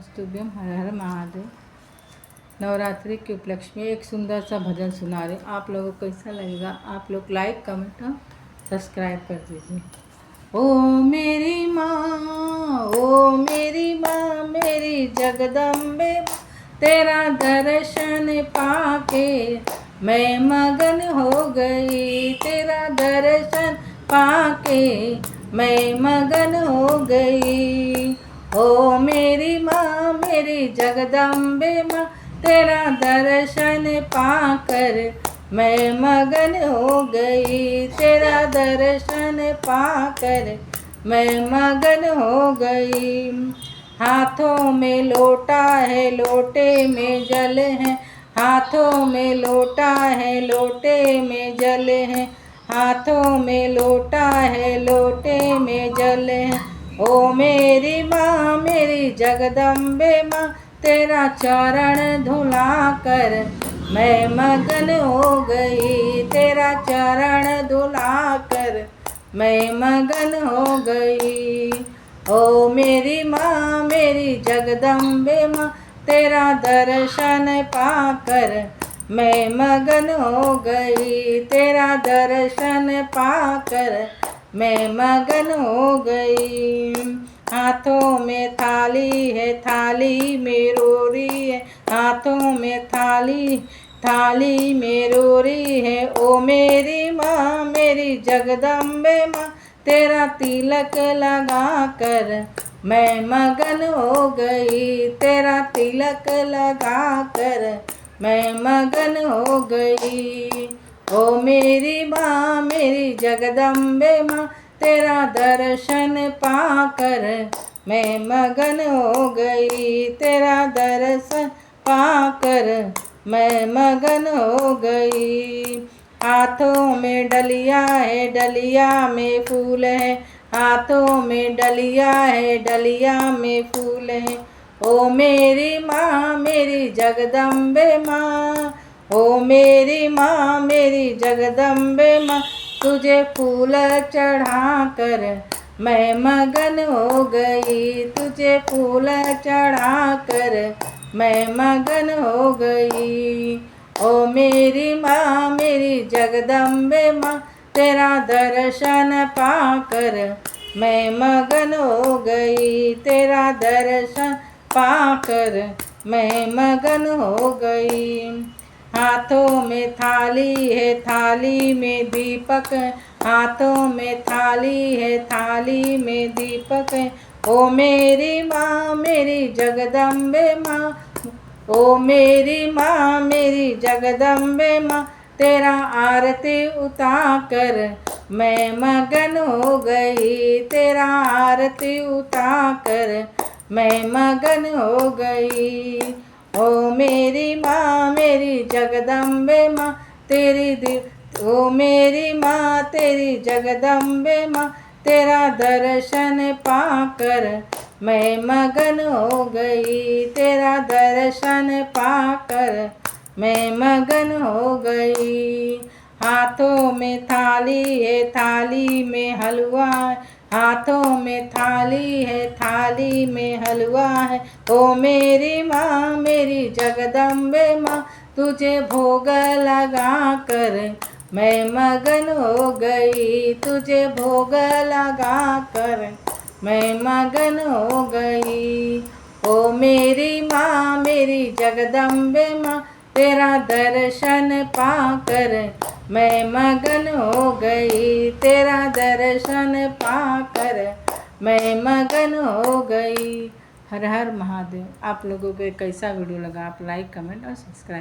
नमस्तुभ्यम। हर हर महादेव। नवरात्रि के उपलक्ष्य में एक सुंदर सा भजन सुना रहे, आप लोगों को कैसा लगेगा? आप लोग लाइक कमेंट और सब्सक्राइब कर दीजिए। ओ मेरी माँ, ओ मेरी माँ, मेरी जगदम्बे, तेरा दर्शन पाके मैं मगन हो गई। तेरा दर्शन पाके मैं मगन हो गई। ओ मेरी माँ, मेरी जगदम्बे माँ, तेरा दर्शन पाकर मैं मगन हो गई। तेरा दर्शन पाकर मैं मगन हो गई। हाथों में लोटा है, लोटे में जल है। हाथों में लोटा है, लोटे में जल है। हाथों में लोटा है, लोटे में जल है। ओ मेरी माँ, मेरी जगदम्बे माँ, तेरा चरण धुला कर मैं मगन हो गई। तेरा चरण धुला कर मैं मगन हो गई। ओ मेरी माँ, मेरी जगदम्बे माँ, तेरा दर्शन पाकर मैं मगन हो गई। तेरा दर्शन पाकर मैं मगन हो गई। हाथों में थाली है, थाली में रोरी है। हाथों में थाली, थाली में रोरी है। ओ मेरी माँ, मेरी जगदम्बे माँ, तेरा तिलक लगा कर मैं मगन हो गई। तेरा तिलक लगा कर मैं मगन हो गई। ओ मेरी माँ, मेरी जगदम्बे माँ, तेरा दर्शन पाकर मैं मगन हो गई। तेरा दर्शन पाकर मैं मगन हो गई। हाथों में डलिया है, डलिया में फूल है। हाथों में डलिया है, डलिया में फूल है। ओ मेरी माँ, मेरी जगदम्बे माँ, ओ मेरी माँ, मेरी जगदम्बे माँ, तुझे फूल चढ़ा कर मैं मगन हो गई। तुझे फूल चढ़ा कर मैं मगन हो गई। ओ मेरी माँ, मेरी जगदम्बे माँ, तेरा दर्शन पाकर मैं मगन हो गई। तेरा दर्शन पाकर मैं मगन हो गई। हाथों में थाली है, थाली में दीपक है। हाथों में थाली है, थाली में दीपक है। ओ मेरी माँ, मेरी जगदम्बे माँ, ओ मेरी माँ, मेरी जगदम्बे माँ, तेरा आरती उतार मैं मगन हो गई। तेरा आरती उतार मैं मगन हो गई। ओ मेरी माँ, मेरी जगदम्बे माँ, ओ मेरी माँ, तेरी जगदम्बे माँ, तेरा दर्शन पाकर मैं मगन हो गई। तेरा दर्शन पाकर मैं मगन हो गई। हाथों में थाली है, थाली में हलवा है। हाथों में थाली है, थाली में हलवा है। ओ मेरी माँ, मेरी जगदम्बे माँ, तुझे भोग लगा कर मैं मगन हो गई। तुझे भोग लगा कर मैं मगन हो गई। ओ मेरी माँ, मेरी जगदम्बे माँ, तेरा दर्शन पाकर मैं मगन हो गई। तेरा दर्शन पाकर मैं मगन हो गई। हर हर महादेव। आप लोगों को कैसा वीडियो लगा? आप लाइक कमेंट और सब्सक्राइब